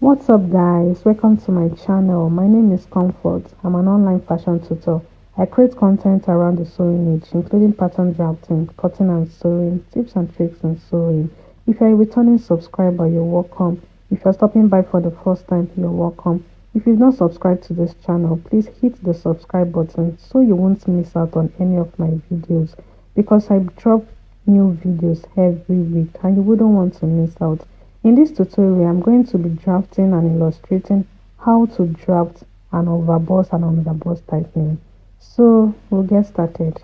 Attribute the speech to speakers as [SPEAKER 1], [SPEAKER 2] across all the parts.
[SPEAKER 1] What's up guys, welcome to my channel. My name is Comfort. I'm an online fashion tutor. I create content around the sewing niche, including pattern drafting, cutting and sewing, tips and tricks in sewing. If you're a returning subscriber, you're welcome. If you're stopping by for the first time, you're welcome. If you've not subscribed to this channel, please hit the subscribe button so you won't miss out on any of my videos, because I drop new videos every week and you wouldn't want to miss out. In this tutorial, I'm going to be drafting and illustrating how to draft an overbust and underbust tightening. So we'll get started.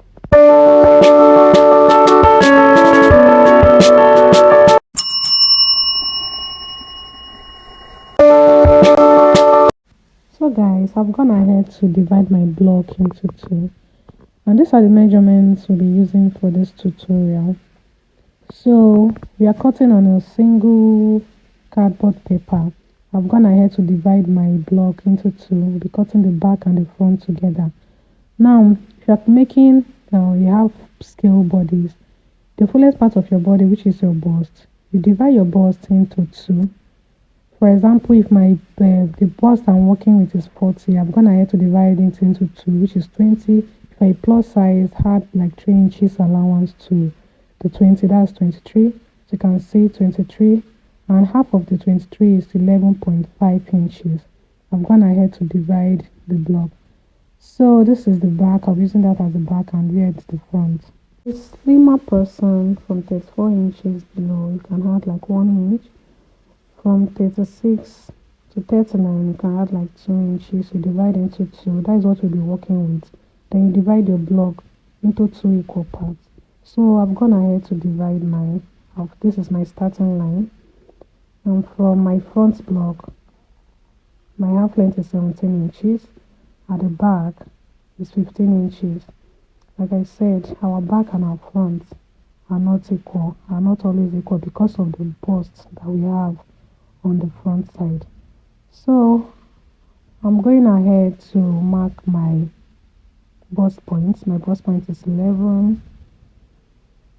[SPEAKER 1] So guys, I've gone ahead to divide my block into two. And these are the measurements we'll be using for this tutorial. So we are cutting on a single cardboard paper. I've gone ahead to divide my block into two. We'll be cutting the back and the front together. Now, if you're making, you have scale bodies. The fullest part of your body, which is your bust, you divide your bust into two. For example, if the bust I'm working with is 40, I've gone ahead to divide it into two, which is 20. If I plus size, had like 3 inches allowance to the 20, that's 23. So you can see 23, and half of the 23 is 11.5 inches. I've gone ahead to divide the block. So this is the back. I'm using that as the back, and here it's the front. A slimmer person from 34 inches below, you can add like 1 inch. From 36 to 39, you can add like 2 inches. You divide into two. That is what we'll be working with. Then you divide your block into two equal parts. So I've gone ahead to divide mine. This is my starting line. And from my front block, my half length is 17 inches. At the back is 15 inches. Like I said, our back and our front are not equal, are not always equal because of the bust that we have on the front side. So I'm going ahead to mark my bust points. My bust point is 11.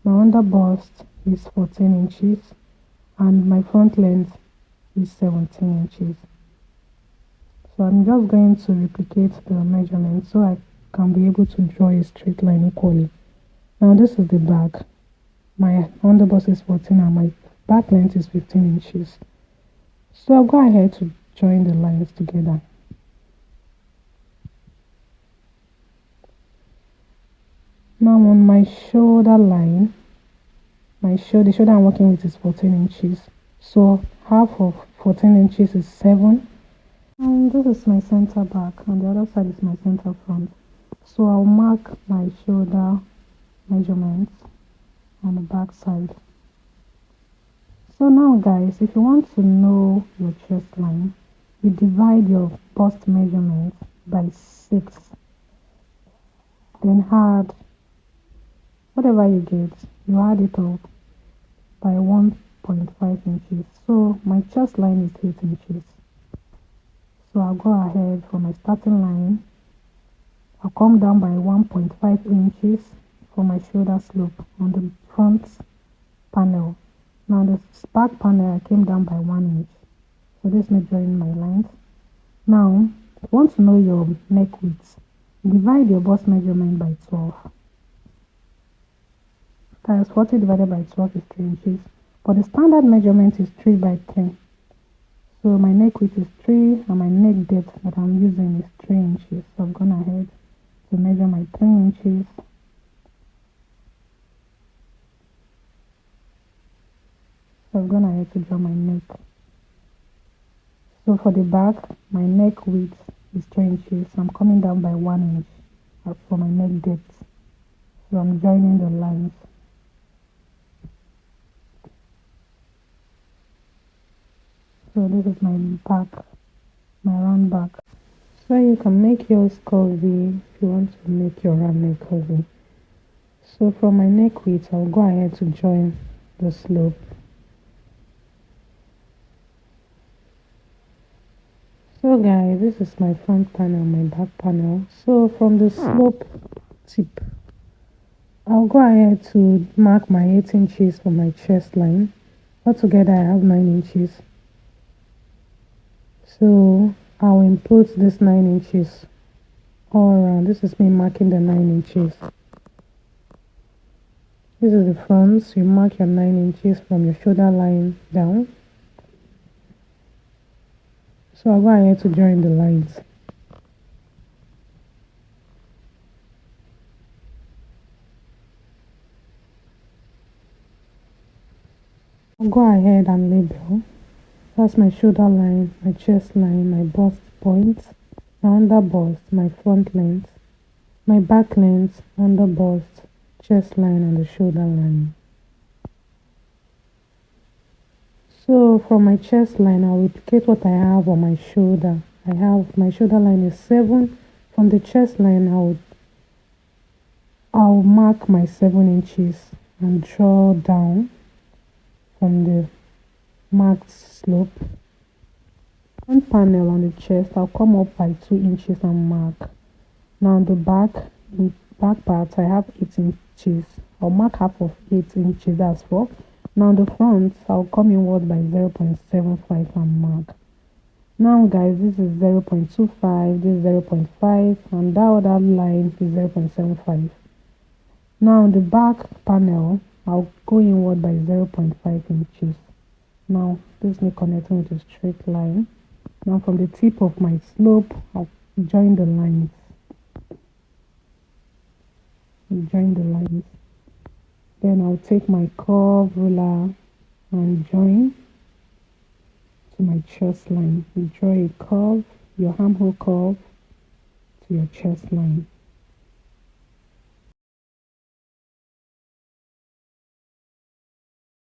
[SPEAKER 1] My under bust is 14 inches and my front length is 17 inches. So I'm just going to replicate the measurement so I can be able to draw a straight line equally. Now this is the back. My under bust is 14 and my back length is 15 inches. So I'll go ahead to join the lines together. Now on my shoulder line, the shoulder I'm working with is 14 inches. So half of 14 inches is 7. And this is my center back, and the other side is my center front. So I'll mark my shoulder measurements on the back side. So now guys, if you want to know your chest line, you divide your bust measurement by 6. Then add whatever you get, you add it up by 1.5 inches. So my chest line is 8 inches. So I'll go ahead for my starting line. I'll come down by 1.5 inches for my shoulder slope on the front panel. Now the back panel, I came down by 1 inch. So this is me drawing my lines. Now, if you want to know your neck width, divide your bust measurement by 12. Times 40 divided by 12 is 3 inches. But the standard measurement is 3 by 10. So my neck width is 3 and my neck depth that I'm using is 3 inches. So I've gone ahead to measure my 3 inches. So I've gone ahead to draw my neck. So for the back, my neck width is 3 inches. So I'm coming down by 1 inch for my neck depth. So I'm joining the lines. So this is my back, my round back. So you can make yours curvy if you want to make your round neck curvy. So from my neck width, I'll go ahead to join the slope. So guys, this is my front panel, my back panel. So from the slope tip, I'll go ahead to mark my 8 inches for my chest line. Altogether I have 9 inches. So I'll input this 9 inches all around. This is me marking the 9 inches. This is the front. So you mark your 9 inches from your shoulder line down. So I'll go ahead to join the lines. I'll go ahead and label. That's my shoulder line, my chest line, my bust point, my underbust, my front length, my back length, underbust, chest line, and the shoulder line. So from my chest line, I'll replicate what I have on my shoulder. I have my shoulder line is 7. From the chest line, I'll mark my 7 inches and draw down from the marked slope. One panel on the chest, I'll come up by 2 inches and mark. Now the back part, I have 8 inches. I'll mark half of 8 inches, that's 4. Now the front, I'll come inward by 0.75 and mark. Now guys, this is 0.25, this is 0.5, and that other line is 0.75. Now the back panel, I'll go inward by 0.5 inches. Now this is me connecting with a straight line. Now from the tip of my slope, I'll join the lines. Then I'll take my curve ruler and join to my chest line. You draw a curve, your armhole curve to your chest line.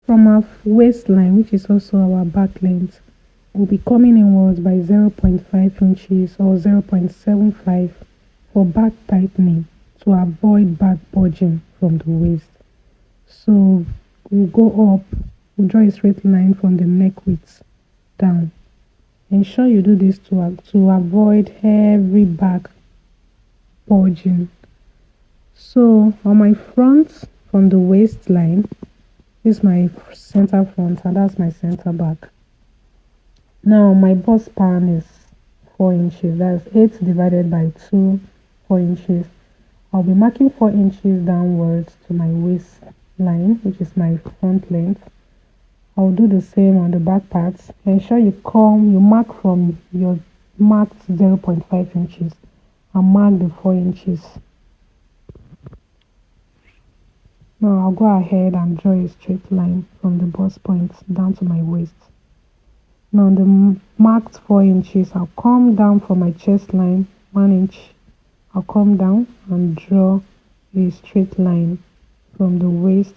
[SPEAKER 1] From our waistline, which is also our back length, we'll be coming inwards by 0.5 inches or 0.75 for back tightening to avoid back bulging from the waist. So we'll go up, we'll draw a straight line from the neck width down. Ensure you do this to avoid heavy back bulging. So on my front, from the waistline, this is my center front and that's my center back. Now my bust span is 4 inches. That's 8 divided by 2, 4 inches. I'll be marking 4 inches downwards to my waistline, which is my front length. I'll do the same on the back parts. Ensure you mark from your marked 0.5 inches and mark the 4 inches. Now I'll go ahead and draw a straight line from the bust point down to my waist. Now the marked 4 inches, I'll come down from my chest line 1 inch. I'll come down and draw a straight line from the waist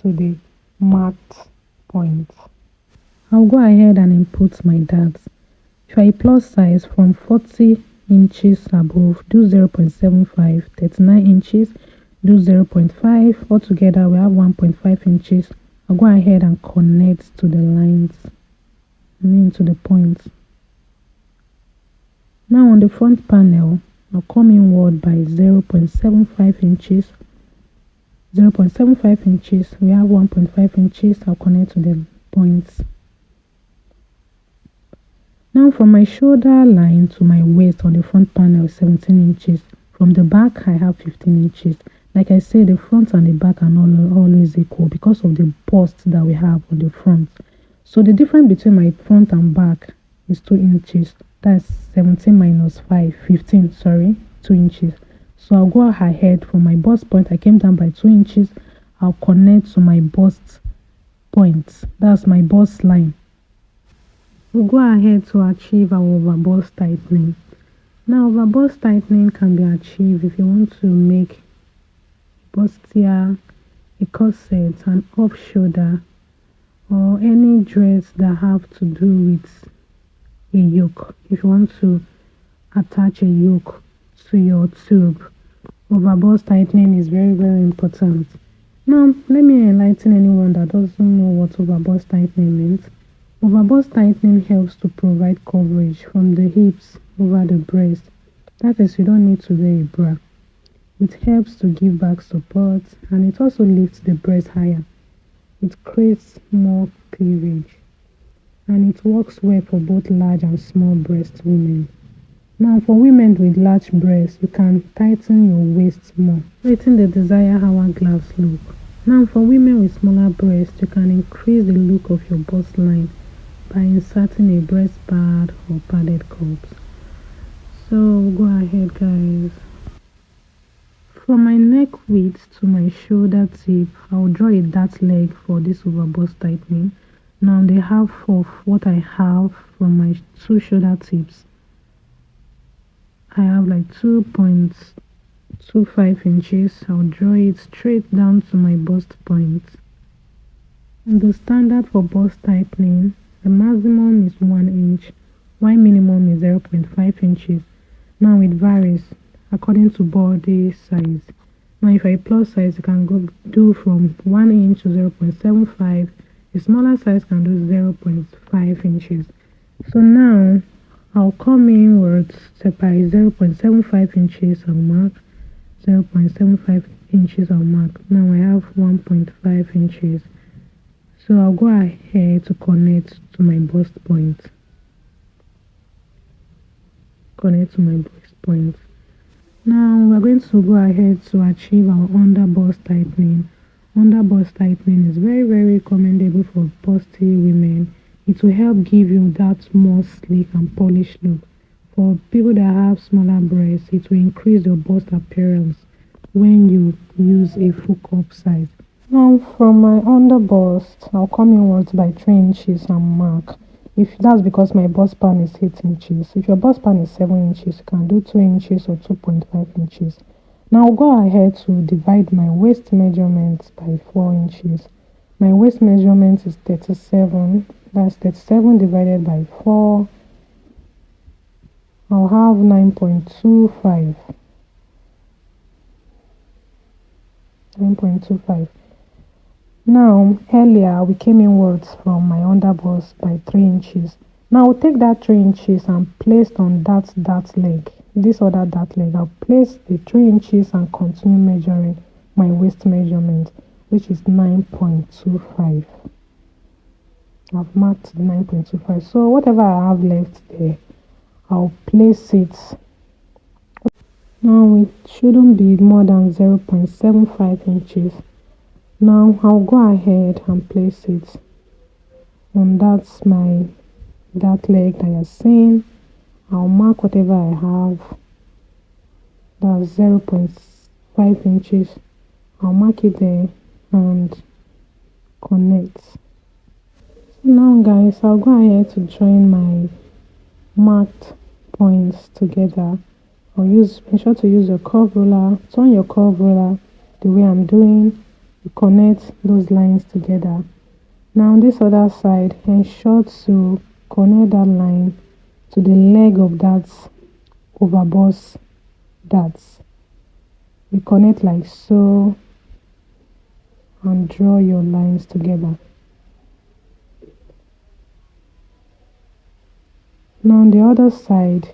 [SPEAKER 1] to the marked point. I'll go ahead and input my darts. If you're a plus size, from 40 inches above, do 0.75, 39 inches, do 0.5. Altogether, we have 1.5 inches. I'll go ahead and connect to the lines, to the points. Now on the front panel, I'll come inward by 0.75 inches. 0.75 inches, we have 1.5 inches. I'll connect to the points. Now from my shoulder line to my waist on the front panel, 17 inches. From the back, I have 15 inches. Like I said, the front and the back are not always equal because of the bust that we have on the front. So the difference between my front and back is 2 inches. That's 17 minus 5, 15, 2 inches. So I'll go ahead from my bust point. I came down by 2 inches. I'll connect to my bust point. That's my bust line. We'll go ahead to achieve our overbust tightening. Now, overbust tightening can be achieved if you want to make bustier, a corset, an off shoulder, or any dress that have to do with a yoke. If you want to attach a yoke to your tube, overbust tightening is very, very important. Now, let me enlighten anyone that doesn't know what overbust tightening means. Overbust tightening helps to provide coverage from the hips over the breast. That is, you don't need to wear a bra. It helps to give back support and it also lifts the breast higher. It creates more cleavage. and it works well for both large and small breast women. Now for women with large breasts, you can tighten your waist more, creating the desired hourglass look. Now for women with smaller breasts, you can increase the look of your bust line by inserting a breast pad or padded cups. So go ahead guys. From my neck width to my shoulder tip, I'll draw a dart leg for this overbust tightening. Now the half of what I have from my two shoulder tips, I have like 2.25 inches. I'll draw it straight down to my bust point. And the standard for bust tightening, the maximum is 1 inch, while minimum is 0.5 inches. Now it varies according to body size. Now if I plus size, you can go do from 1 inch to 0.75. A smaller size can do 0.5 inches. So now I'll come inwards by 0.75 inches on mark, 0.75 inches on mark. Now I have 1.5 inches. So I'll go ahead to connect to my bust point. Connect to my bust point. Now we're going to go ahead to achieve our underbust tightening. Underbust tightening is very recommendable for busty women. It will help give you that more sleek and polished look. For people that have smaller breasts, it will increase your bust appearance when you use a full cup size. Now from my underbust, I'll come inwards by 3 inches and mark. If that's because my bust span is 8 inches. If your bust span is 7 inches, you can do 2 inches or 2.5 inches. Now I'll go ahead to divide my waist measurement by 4 inches. My waist measurement is 37. That's 37 divided by 4. I'll have 9.25. 9.25. Now, earlier we came inwards from my underbust by 3 inches. Now I'll take that 3 inches and place on that leg, this other dart leg. I'll place the 3 inches and continue measuring my waist measurement, which is 9.25. I've marked the 9.25. So whatever I have left there, I'll place it. Now it shouldn't be more than 0.75 inches. Now I'll go ahead and place it, and that's that leg that you're seeing. I'll mark whatever I have. That's 0.5 inches. I'll mark it there and connect. So now guys, I'll go ahead to join my marked points together. Make sure to use your curve ruler. Turn your curve ruler the way I'm doing. Connect those lines together. Now on this other side, ensure to connect that line to the leg of that overbust darts. You connect like so and draw your lines together. Now on the other side,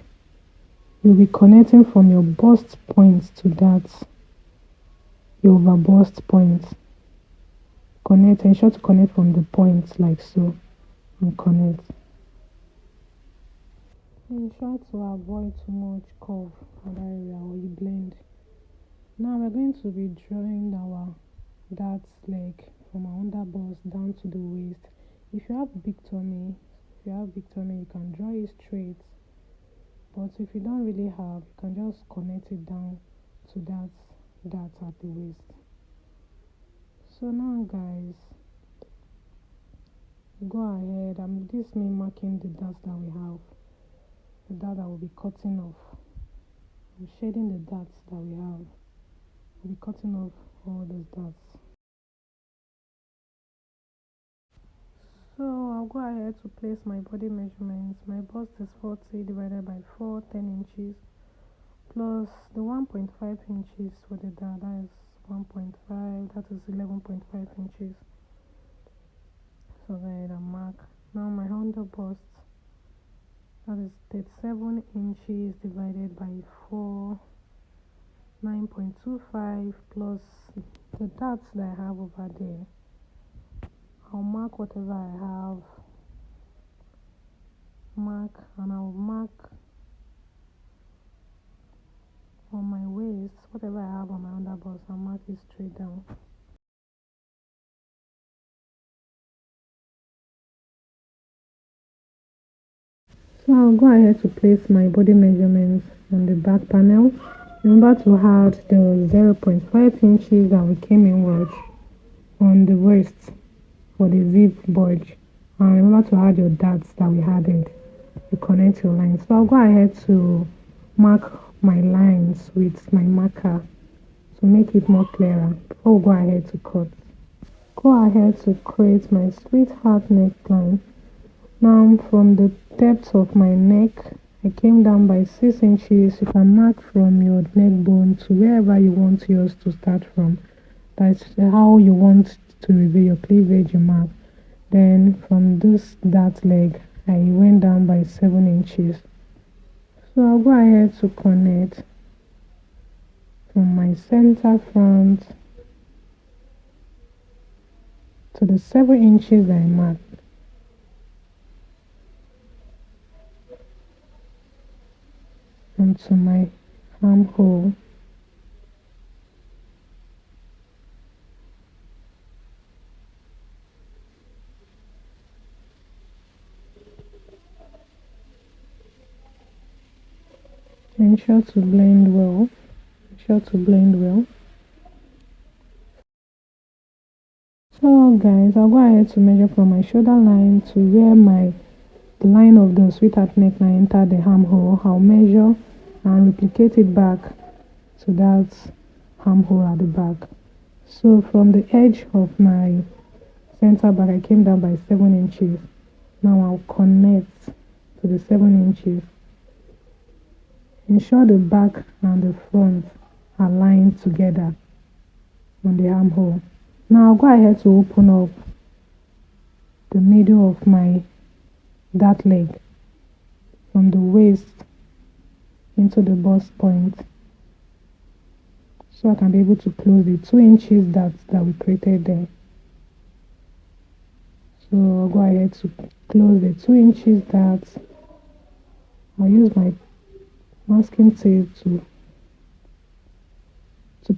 [SPEAKER 1] you'll be connecting from your bust point to that your overbust point. Ensure to connect from the point like so and connect. Ensure to avoid too much curve at that area or you blend. Now we're going to be drawing our dart leg from our underbust down to the waist. If you have big tummy, you can draw it straight. But if you don't really have, you can just connect it down to that dart at the waist. So now guys, go ahead. This is me marking the darts that we have, the dart that will be cutting off. I'm shading the darts that we have. We'll be cutting off all those darts. So I'll go ahead to place my body measurements. My bust is 40 divided by 4, 10 inches, plus the 1.5 inches for the dart. That is 1.5. That is 11.5 inches. So go ahead and mark. Now my underbust, that is 37 inches divided by 4, 9.25, plus the darts that I have over there. I'll mark whatever I have mark, and I'll mark on my waist, whatever I have on my underbust, I'll mark it straight down. So I'll go ahead to place my body measurements on the back panel. Remember to add the 0.5 inches that we came in with on the waist for the zip budge, and remember to add your darts that we added. You connect your lines. So I'll go ahead to mark my lines with my marker to make it more clearer before we go ahead to cut. Go ahead to create my sweetheart neckline. Now from the depth of my neck, I came down by 6 inches. You can mark from your neck bone to wherever you want yours to start from. That's how you want to reveal your cleavage, you mark. Then from that leg, I went down by 7 inches. So I'll go ahead to connect from my center front to the 7 inches that I marked. Onto my armhole. Ensure to blend well. So guys, I'll go ahead to measure from my shoulder line to where the line of the sweetheart neckline enter the armhole. I'll measure and replicate it back to that armhole at the back. So from the edge of my center back, I came down by 7 inches. Now I'll connect to the 7 inches. Ensure the back and the front are lined together on the armhole. Now I'll go ahead to open up the middle of that leg from the waist into the bust point, so I can be able to close the 2 inches that we created there. So I'll go ahead to close the 2 inches that I'll use my masking tape to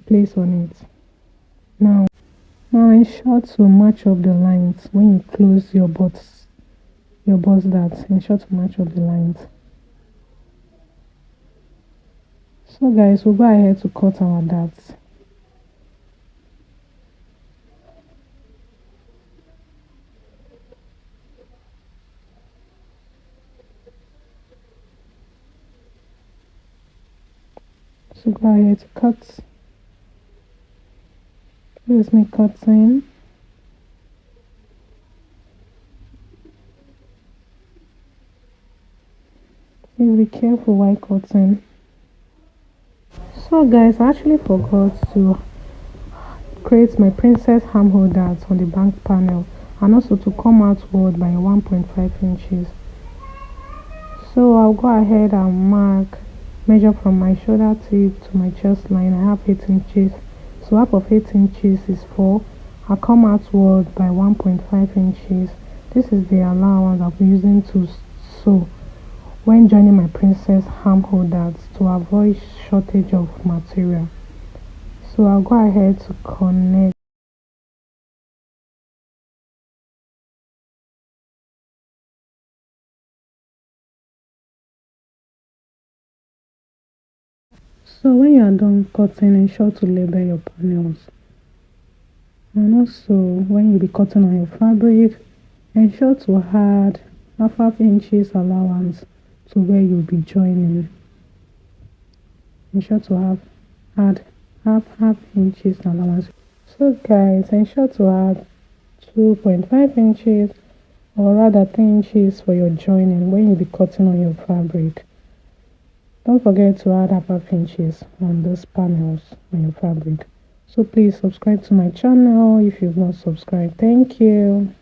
[SPEAKER 1] place on it. Now ensure to match up the lines when you close your bust that. Ensure to match up the lines. So guys, we'll go ahead to cut our darts. So go ahead to cut. Please make cutting. Please be careful while cutting. So guys, I actually forgot to create my princess armhole darts on the back panel, and also to come outward by 1.5 inches. So I'll go ahead and measure from my shoulder tip to my chest line. I have 8 inches. So half of 8 inches is 4. I'll come outward by 1.5 inches. This is the allowance I'll be using to sew when joining my princess armhole darts to avoid shortage of material. So I'll go ahead to connect. So when you are done cutting, ensure to label your panels. And also when you be cutting on your fabric, ensure to add half inches allowance to where you'll be joining. Ensure to add half inches allowance. So guys, ensure to add 2.5 inches or rather 3 inches for your joining when you'll be cutting on your fabric. Don't forget to add half inches on those panels on your fabric. So please subscribe to my channel if you've not subscribed. Thank you.